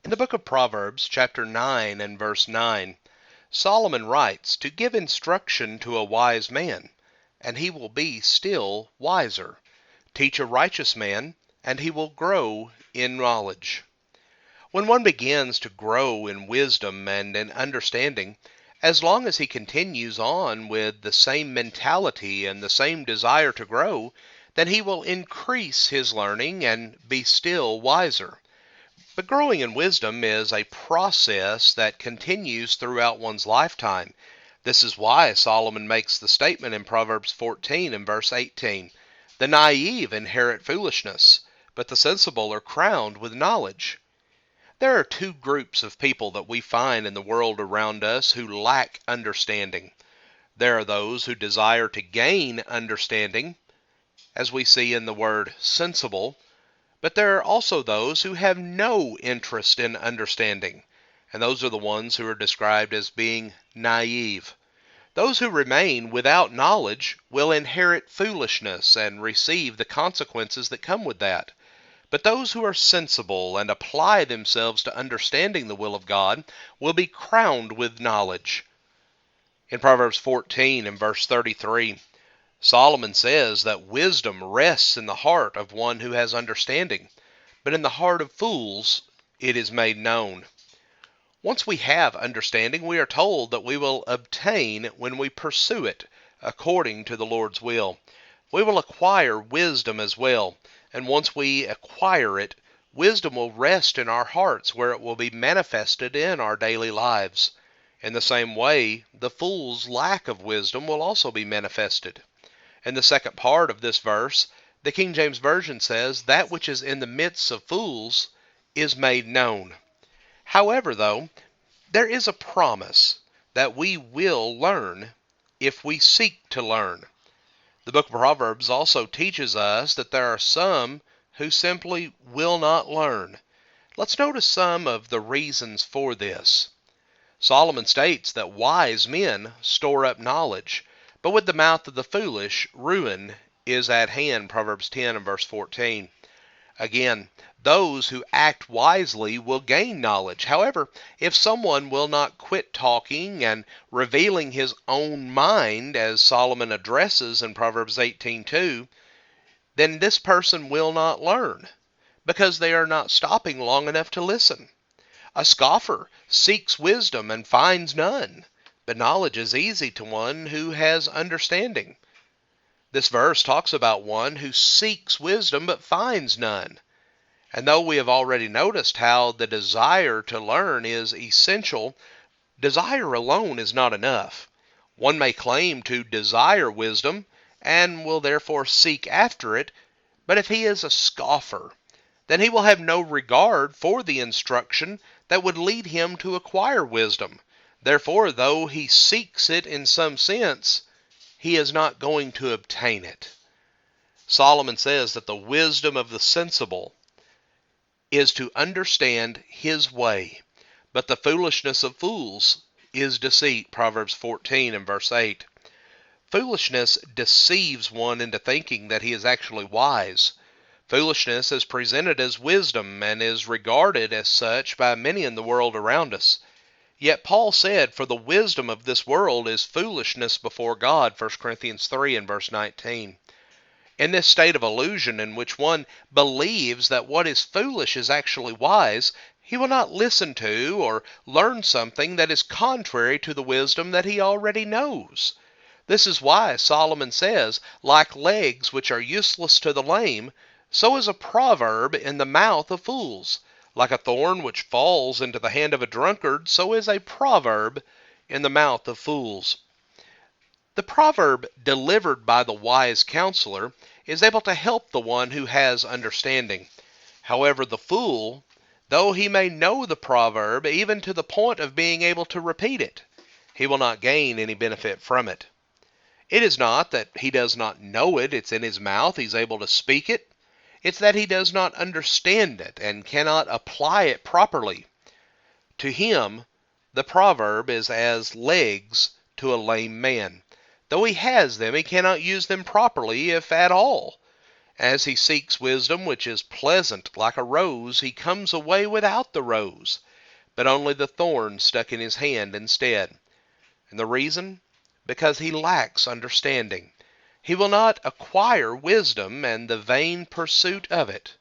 In the book of Proverbs, chapter 9 and verse 9, Solomon writes, "To give instruction to a wise man, and he will be still wiser. Teach a righteous man, and he will grow in knowledge." When one begins to grow in wisdom and in understanding, as long as he continues on with the same mentality and the same desire to grow, then he will increase his learning and be still wiser. But growing in wisdom is a process that continues throughout one's lifetime. This is why Solomon makes the statement in Proverbs 14 and verse 18, "The naive inherit foolishness, but the sensible are crowned with knowledge." There are two groups of people that we find in the world around us who lack understanding. There are those who desire to gain understanding, as we see in the word sensible, but there are also those who have no interest in understanding, and those are the ones who are described as being naive. Those who remain without knowledge will inherit foolishness and receive the consequences that come with that. But those who are sensible and apply themselves to understanding the will of God will be crowned with knowledge. In Proverbs 14 and verse 33, Solomon says that wisdom rests in the heart of one who has understanding, but in the heart of fools it is made known. Once we have understanding, we are told that we will obtain when we pursue it according to the Lord's will. We will acquire wisdom as well, and once we acquire it, wisdom will rest in our hearts where it will be manifested in our daily lives. In the same way, the fool's lack of wisdom will also be manifested. In the second part of this verse, the King James Version says, "That which is in the midst of fools is made known." However, though, there is a promise that we will learn if we seek to learn. The book of Proverbs also teaches us that there are some who simply will not learn. Let's notice some of the reasons for this. Solomon states that wise men store up knowledge, but with the mouth of the foolish, ruin is at hand, Proverbs 10 and verse 14. Again, those who act wisely will gain knowledge. However, if someone will not quit talking and revealing his own mind, as Solomon addresses in Proverbs 18:2, then this person will not learn, because they are not stopping long enough to listen. A scoffer seeks wisdom and finds none, but knowledge is easy to one who has understanding. This verse talks about one who seeks wisdom but finds none. And though we have already noticed how the desire to learn is essential, desire alone is not enough. One may claim to desire wisdom and will therefore seek after it, but if he is a scoffer, then he will have no regard for the instruction that would lead him to acquire wisdom. Therefore, though he seeks it in some sense, he is not going to obtain it. Solomon says that the wisdom of the sensible is to understand his way, but the foolishness of fools is deceit, Proverbs 14 and verse 8. Foolishness deceives one into thinking that he is actually wise. Foolishness is presented as wisdom and is regarded as such by many in the world around us. Yet Paul said, "For the wisdom of this world is foolishness before God," 1 Corinthians 3 and verse 19. In this state of illusion in which one believes that what is foolish is actually wise, he will not listen to or learn something that is contrary to the wisdom that he already knows. This is why Solomon says, "Like legs which are useless to the lame, so is a proverb in the mouth of fools. Like a thorn which falls into the hand of a drunkard, so is a proverb in the mouth of fools." The proverb delivered by the wise counselor is able to help the one who has understanding. However, the fool, though he may know the proverb even to the point of being able to repeat it, he will not gain any benefit from it. It is not that he does not know it, it's in his mouth, he's able to speak it. It's that he does not understand it and cannot apply it properly. To him, the proverb is as legs to a lame man. Though he has them, he cannot use them properly, if at all. As he seeks wisdom which is pleasant like a rose, he comes away without the rose, but only the thorn stuck in his hand instead. And the reason? Because he lacks understanding. He will not acquire wisdom, and the vain pursuit of it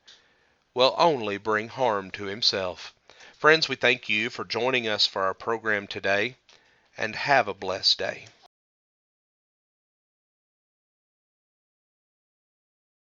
will only bring harm to himself. Friends, we thank you for joining us for our program today, and have a blessed day.